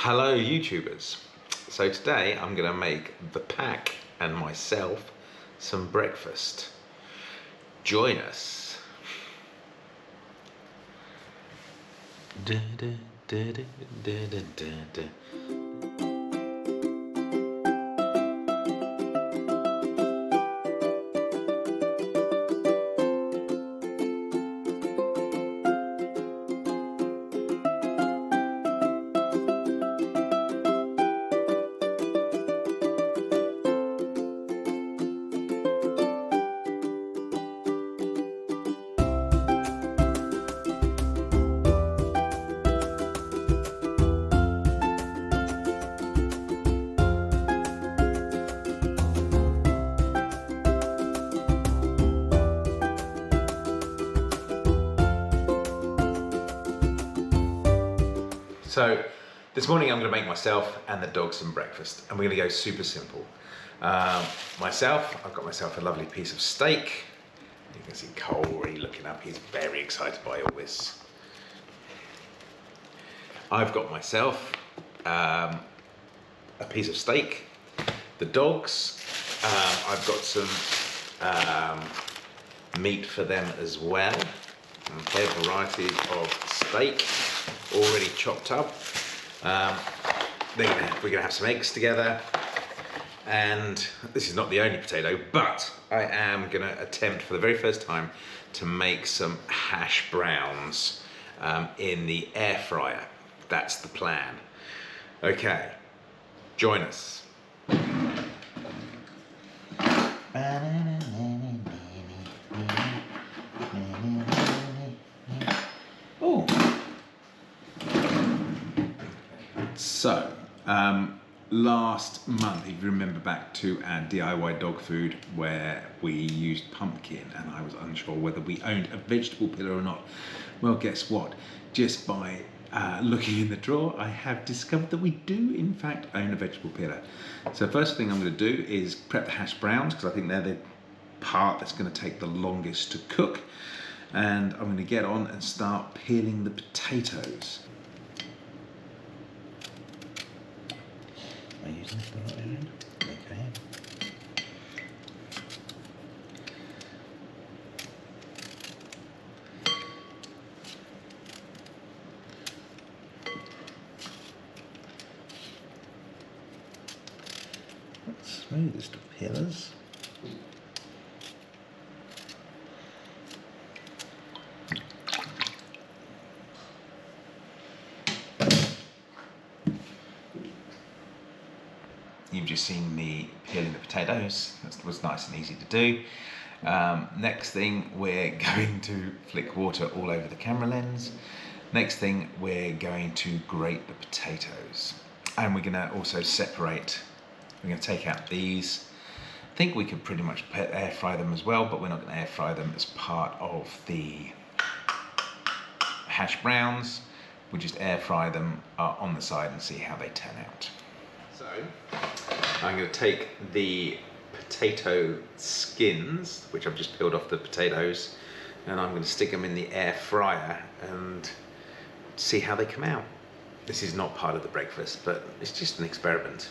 Hello YouTubers. So today I'm going to make the pack and myself some breakfast. Join us. So this morning I'm going to make myself and the dog some breakfast, and we're going to go super simple. I've got myself a lovely piece of steak. You can see Cole already looking up, he's very excited by all this. I've got myself a piece of steak. The dogs, I've got some meat for them as well. Okay, a variety of steak already chopped up. We're gonna have some eggs together, and this is not the only potato, but I am gonna attempt for the very first time to make some hash browns in the air fryer. That's the plan. Okay, join us. So, last month, if you remember back to our DIY dog food where we used pumpkin and I was unsure whether we owned a vegetable pillar or not. Well, guess what? Just by looking in the drawer, I have discovered that we do in fact own a vegetable pillar. So first thing I'm going to do is prep the hash browns, because I think they're the part that's going to take the longest to cook. And I'm going to get on and start peeling the potatoes. Am I using this the right way around? Okay. Smoothest of peelers. You've just seen me peeling the potatoes. That was nice and easy to do. Next thing, we're going to flick water all over the camera lens. Next thing, we're going to grate the potatoes. And we're gonna also separate, we're gonna take out these. I think we could pretty much air fry them as well, but we're not gonna air fry them as part of the hash browns. We'll just air fry them on the side and see how they turn out. So, I'm going to take the potato skins, which I've just peeled off the potatoes, and I'm going to stick them in the air fryer and see how they come out. This is not part of the breakfast, but it's just an experiment.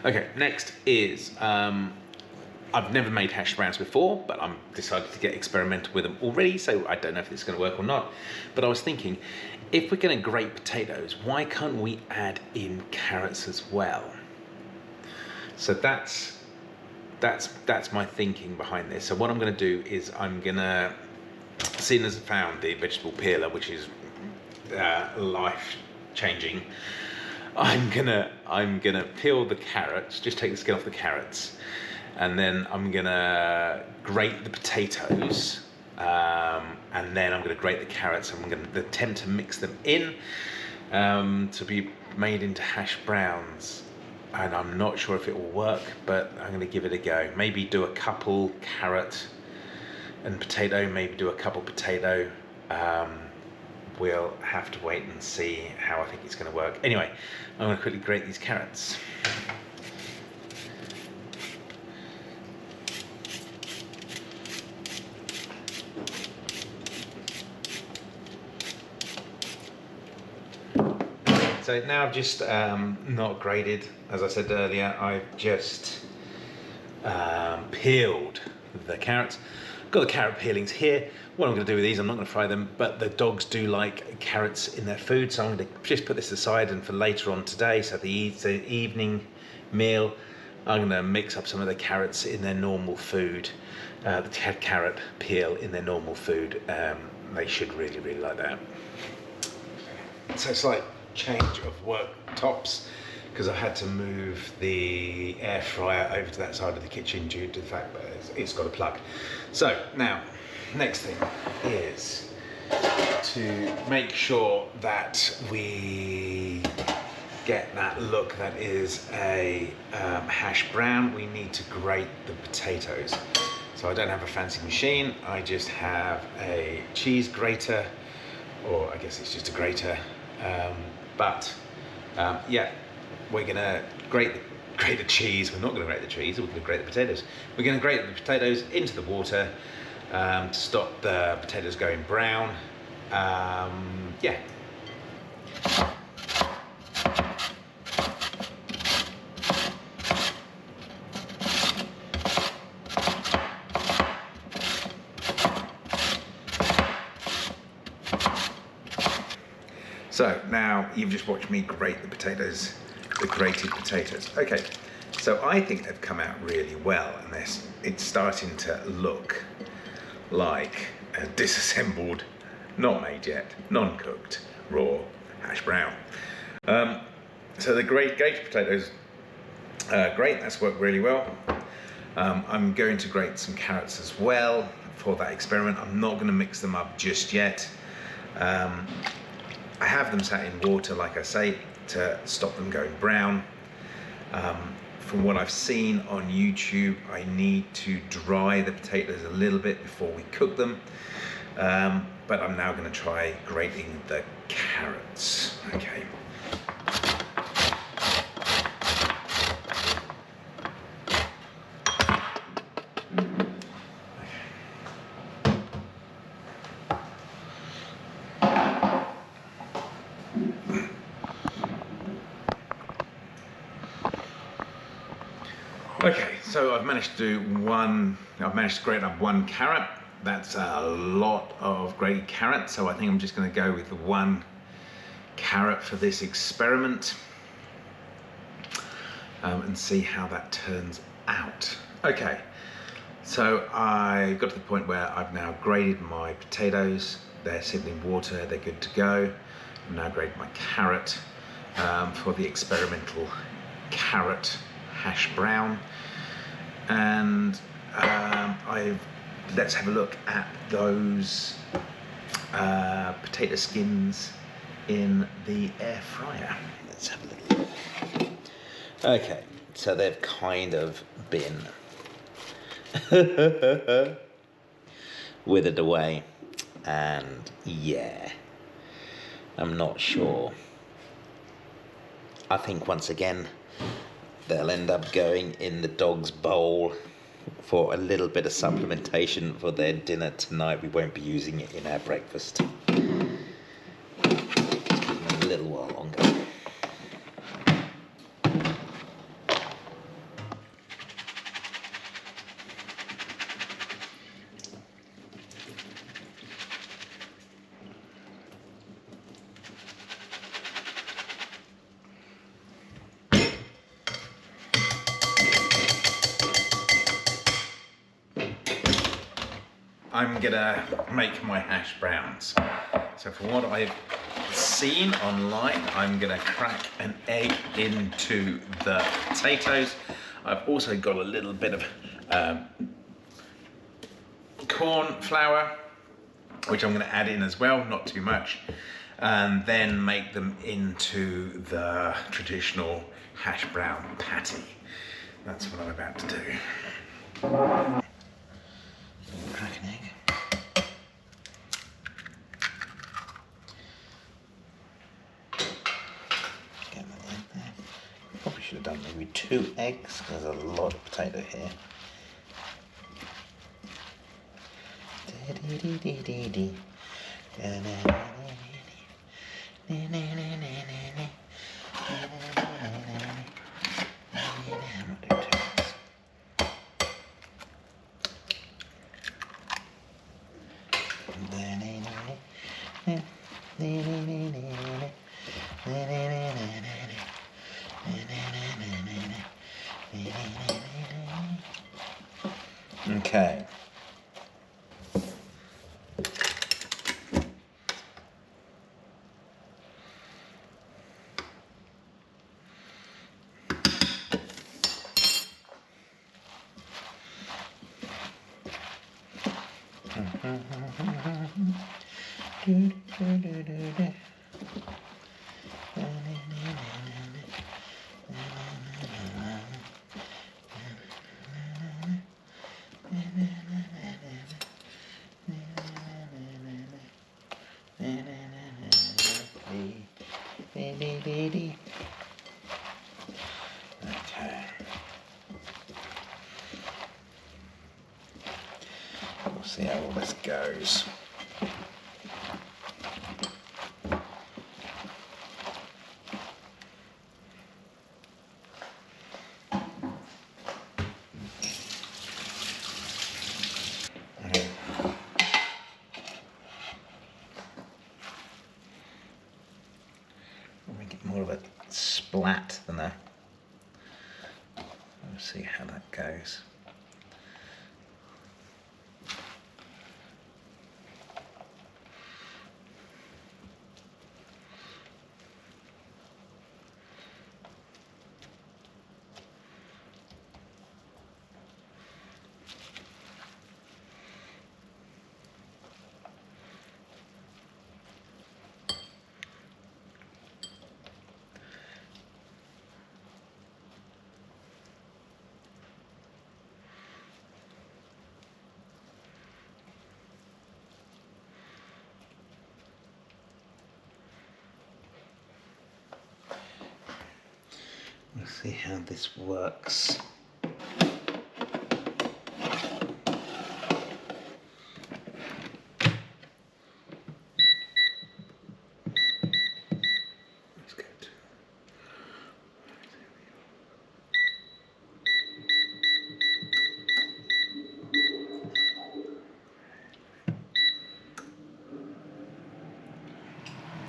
Okay, next is I've never made hash browns before, but I'm decided to get experimental with them already, so I don't know if it's going to work or not. But I was thinking, if we're going to grate potatoes, why can't we add in carrots as well? So that's my thinking behind this. So what I'm going to do is I'm going to, seeing as I found the vegetable peeler, which is life-changing, I'm gonna peel the carrots, just take the skin off the carrots. And then I'm gonna grate the potatoes, and then I'm gonna grate the carrots, and I'm gonna attempt to mix them in to be made into hash browns. And I'm not sure if it will work, but I'm gonna give it a go. Maybe do a couple carrot and potato, maybe do a couple potato. We'll have to wait and see how I think it's gonna work. Anyway, I'm gonna quickly grate these carrots. potato. Now I've just not grated, as I said earlier, I've just peeled the carrots. Got the carrot peelings here. What I'm going to do with these, I'm not going to fry them, but the dogs do like carrots in their food, so I'm going to just put this aside, and for later on today, so the evening meal, I'm going to mix up some of the carrots in their normal food, the carrot peel in their normal food. They should really, really like that. So it's like change of work tops, because I had to move the air fryer over to that side of the kitchen due to the fact that it's got a plug. So now, next thing is to make sure that we get that look that is a hash brown. We need to grate the potatoes. So I don't have a fancy machine, I just have a cheese grater, or I guess it's just a grater. Yeah, we're gonna grate the cheese. We're not gonna grate the cheese, we're gonna grate the potatoes. We're gonna grate the potatoes into the water to stop the potatoes going brown. Yeah. So now you've just watched me grate the potatoes, the grated potatoes. Okay, so I think they've come out really well, and it's starting to look like a disassembled, not made yet, non-cooked, raw hash brown. So the grated potatoes, great, that's worked really well. I'm going to grate some carrots as well for that experiment. I'm not going to mix them up just yet. I have them sat in water, like I say, to stop them going brown. From what I've seen on YouTube, I need to dry the potatoes a little bit before we cook them. But I'm now going to try grating the carrots. Okay. Okay, so I've managed to grate up one carrot. That's a lot of grated carrots, so I think I'm just going to go with the one carrot for this experiment and see how that turns out. Okay, so I got to the point where I've now grated my potatoes. They're sitting in water, they're good to go. I've now grated my carrot for the experimental carrot hash brown, and let's have a look at those potato skins in the air fryer. Let's have a look. Okay, so they've kind of been withered away, and yeah, I'm not sure. I think once again they'll end up going in the dog's bowl for a little bit of supplementation for their dinner tonight. We won't be using it in our breakfast. Just give them a little while longer. I'm gonna make my hash browns. So from what I've seen online, I'm gonna crack an egg into the potatoes. I've also got a little bit of corn flour, which I'm gonna add in as well, not too much, and then make them into the traditional hash brown patty. That's what I'm about to do. Crack an egg. Get that in there. Probably should have done maybe 2 eggs, because there's a lot of potato here. Okay. Okay. We'll see how all this goes. Make it more of a splat than a. We'll see how that goes. We'll see how this works. Let's go to.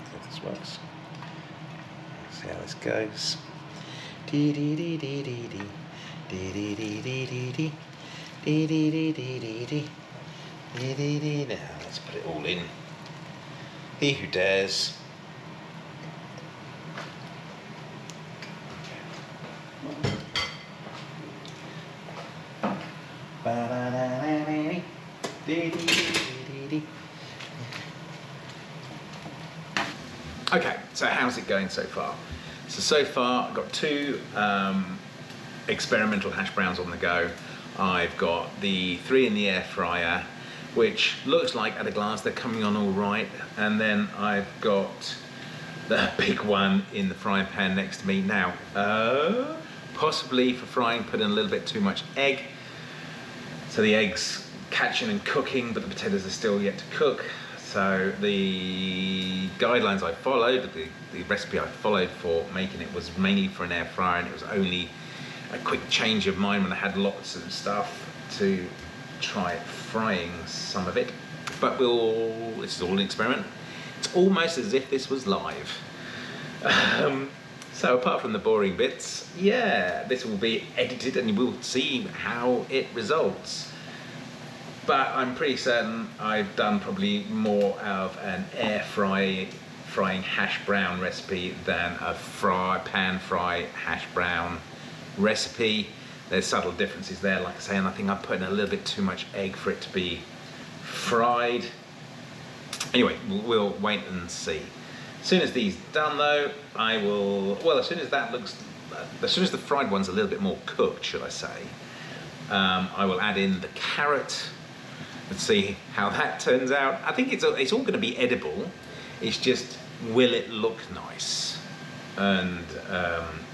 See if this works. See how this goes. Dee dee dee dee dee dee dee dee dee dee dee dee dee dee dee dee dee dee dee dee. Now let's put it all in. He who dares. Okay, so how's it going so far? So far I've got two experimental hash browns on the go. I've got the 3 in the air fryer, which looks like at a glance they're coming on all right, and then I've got the big one in the frying pan next to me. Now, possibly for frying, put in a little bit too much egg, so the eggs catching and cooking, but the potatoes are still yet to cook. So the guidelines I followed, the recipe I followed for making it was mainly for an air fryer, and it was only a quick change of mind when I had lots of stuff to try frying some of it. But this is all an experiment. It's almost as if this was live. So apart from the boring bits, yeah, this will be edited and you will see how it results. But I'm pretty certain I've done probably more out of an air frying hash brown recipe than a pan fry hash brown recipe. There's subtle differences there, like I say, and I think I put in a little bit too much egg for it to be fried. Anyway, we'll wait and see. As soon as these done though, I will, well, as soon as the fried one's a little bit more cooked, should I say, I will add in the carrot. Let's see how that turns out. I think it's all going to be edible. It's just, will it look nice? And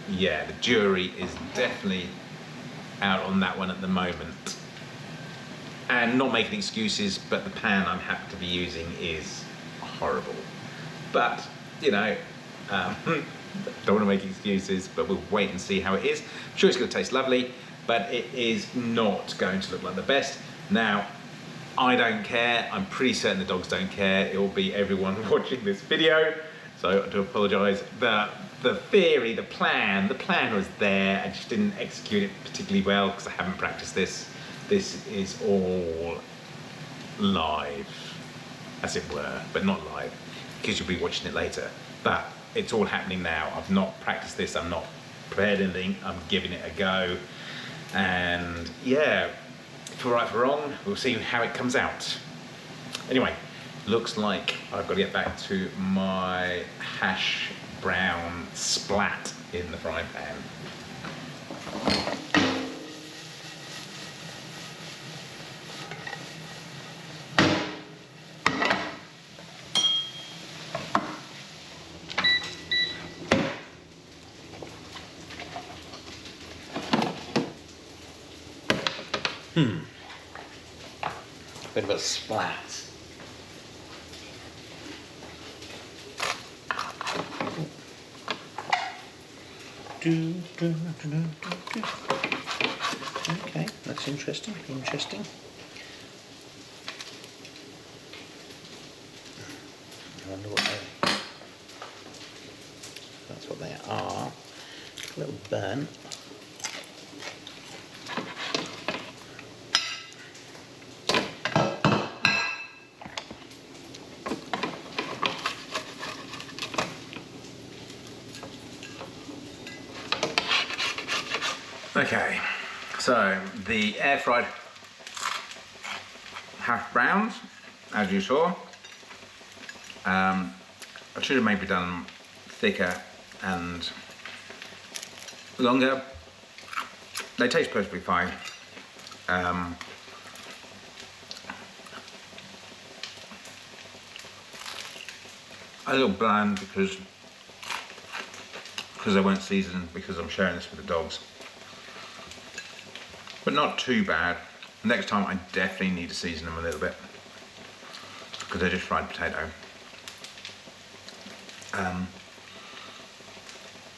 yeah, the jury is definitely out on that one at the moment. And not making excuses, but the pan I'm happy to be using is horrible. But, you know, Don't want to make excuses, but we'll wait and see how it is. I'm sure it's going to taste lovely, but it is not going to look like the best. Now, I don't care. I'm pretty certain the dogs don't care. It will be everyone watching this video. So I do apologise. The theory, the plan was there. I just didn't execute it particularly well because I haven't practiced this. This is all live, as it were, but not live because you'll be watching it later. But it's all happening now. I've not practiced this. I'm not prepared anything. I'm giving it a go. And yeah, for right, for wrong, we'll see how it comes out. Anyway, looks like I've got to get back to my hash brown splat in the frying pan. Bit of a splat. Okay, that's interesting. Interesting. I wonder what they. That's what they are. A little burnt. Okay, so the air fried hash browns, as you saw, I should have maybe done thicker and longer. They taste perfectly fine. A little bland because they weren't seasoned, because I'm sharing this with the dogs. But not too bad. Next time I definitely need to season them a little bit because they're just fried potato.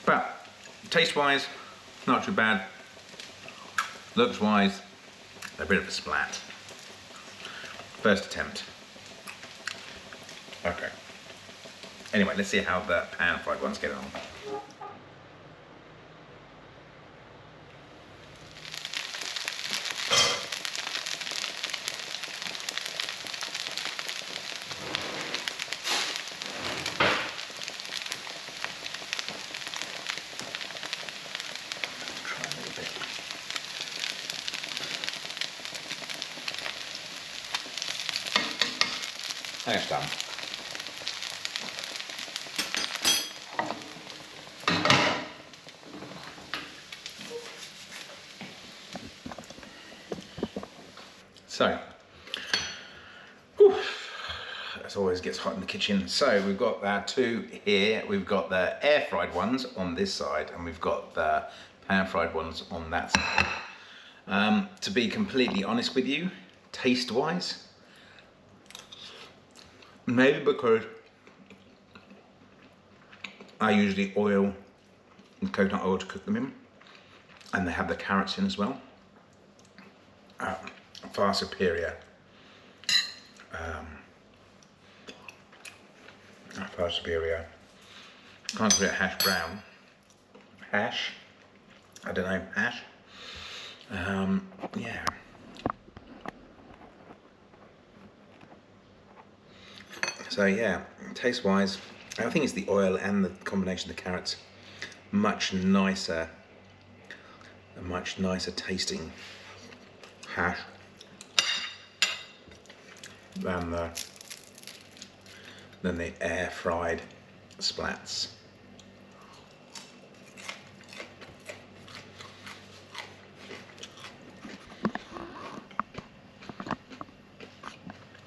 But taste-wise, not too bad. Looks-wise, a bit of a splat. First attempt. Okay. Anyway, let's see how the pan-fried ones get on. Next time. So, as always gets hot in the kitchen. So we've got our two here. We've got the air fried ones on this side and we've got the pan fried ones on that side. To be completely honest with you, taste wise, maybe because I usually oil and coconut oil to cook them in, and they have the carrots in as well. Far superior. Far superior. Can't call it hash brown. Hash? I don't know. Hash? Yeah. So yeah, taste-wise, I think it's the oil and the combination of the carrots. Much nicer, a much nicer tasting hash than the air fried splats.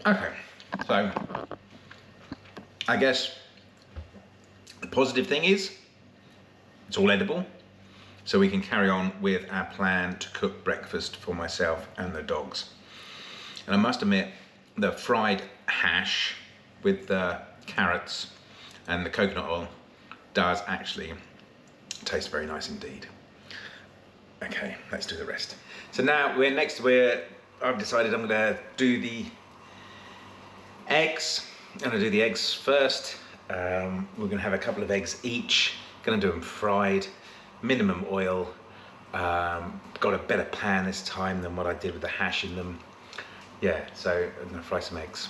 Okay, so I guess the positive thing is it's all edible, so we can carry on with our plan to cook breakfast for myself and the dogs. And I must admit, the fried hash with the carrots and the coconut oil does actually taste very nice indeed. Okay, let's do the rest. So now I've decided I'm gonna do the eggs. I'm gonna do the eggs first. We're gonna have a couple of eggs each. Gonna do them fried, minimum oil. Got a better pan this time than what I did with the hash in them. Yeah, so I'm gonna fry some eggs.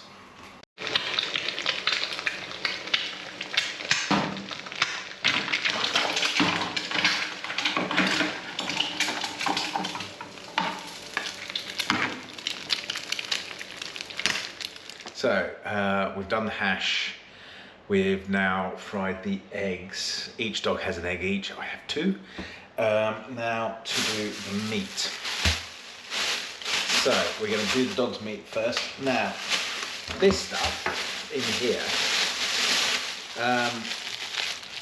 So we've done the hash. We've now fried the eggs. Each dog has an egg each. I have two. Now to do the meat. So we're going to do the dog's meat first. Now, this stuff in here,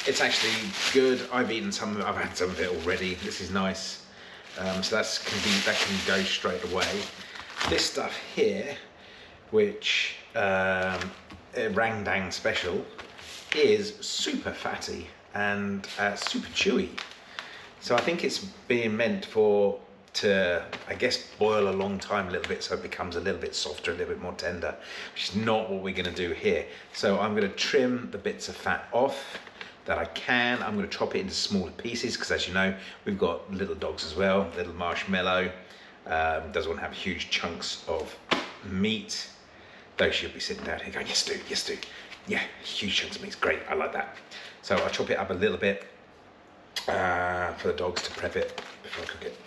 it's actually good. I've eaten some of it. I've had some of it already. This is nice. So that can go straight away. This stuff here, which Rangdang special, is super fatty and super chewy. So I think it's being meant to, I guess, boil a long time a little bit so it becomes a little bit softer, a little bit more tender, which is not what we're going to do here. So I'm going to trim the bits of fat off that I can. I'm going to chop it into smaller pieces because, as you know, we've got little dogs as well. Little Marshmallow doesn't want to have huge chunks of meat, though she'll be sitting down here going, yes do, yes do. Yeah, huge chunks of meat, great, I like that. So I'll chop it up a little bit for the dogs to prep it before I cook it.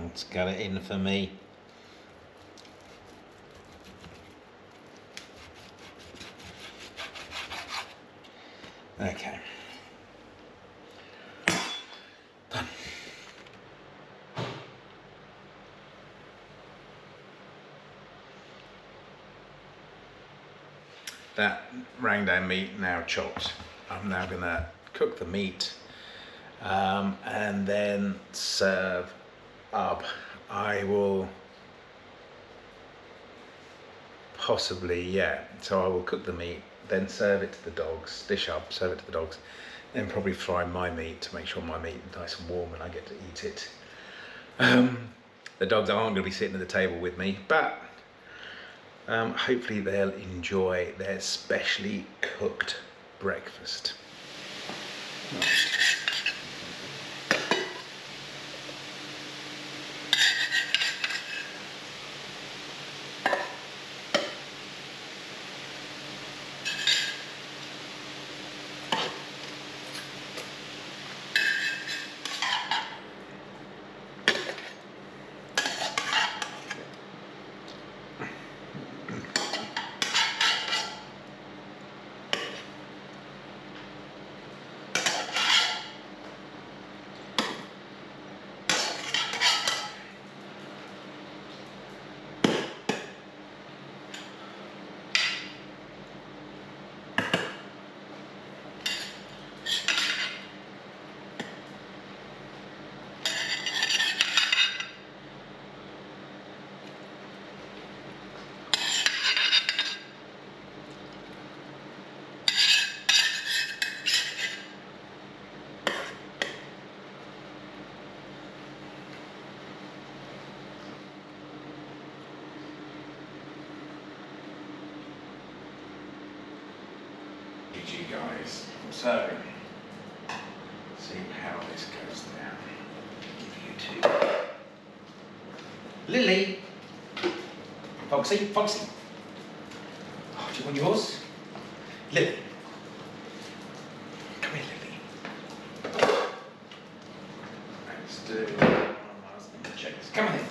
Let's get it in for me. Okay. Done. That Rangdang meat now chopped. I'm now gonna cook the meat and then serve up. I will possibly, yeah, so I will cook the meat, then serve it to the dogs, dish up, serve it to the dogs, then probably fry my meat to make sure my meat is nice and warm and I get to eat it. The dogs aren't going to be sitting at the table with me, but hopefully they'll enjoy their specially cooked breakfast. You guys, so see how this goes down. Give you two. Lily, Foxy, Foxy. Oh, do you want yours? Lily, come here, Lily. Let's do check this. Come on in.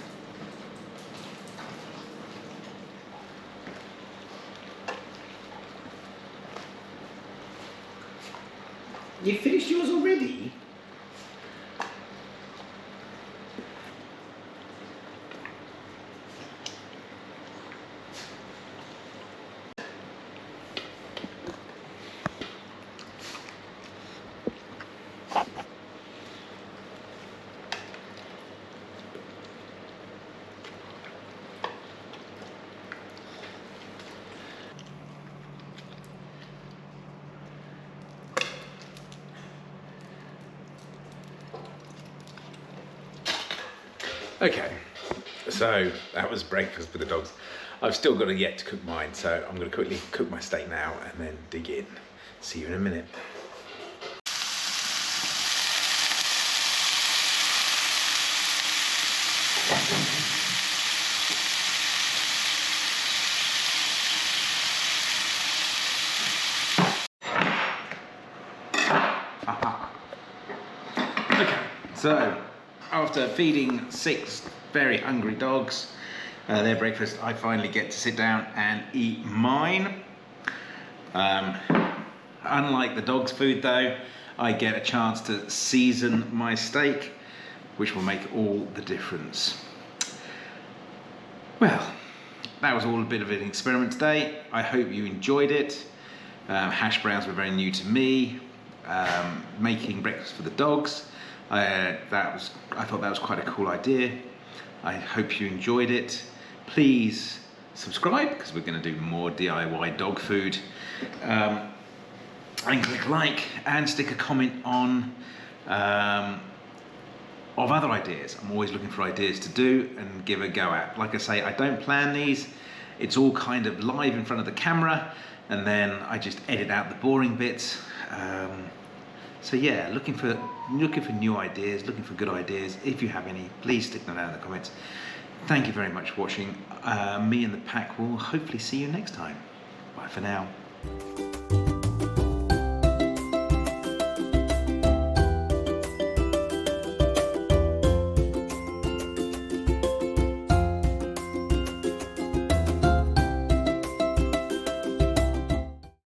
You finished yours already? Okay, so that was breakfast for the dogs. I've still got yet to cook mine, so I'm going to quickly cook my steak now and then dig in. See you in a minute. Okay, so after feeding 6 very hungry dogs their breakfast, I finally get to sit down and eat mine. Unlike the dog's food though, I get a chance to season my steak, which will make all the difference. Well, that was all a bit of an experiment today. I hope you enjoyed it. Hash browns were very new to me. Making breakfast for the dogs, I thought that was quite a cool idea. I hope you enjoyed it. Please subscribe, because we're going to do more DIY dog food. And click like and stick a comment on of other ideas. I'm always looking for ideas to do and give a go at. Like I say, I don't plan these. It's all kind of live in front of the camera, and then I just edit out the boring bits. So yeah, looking for new ideas, looking for good ideas. If you have any, please stick them down in the comments. Thank you very much for watching. Me and the pack will hopefully see you next time. Bye for now.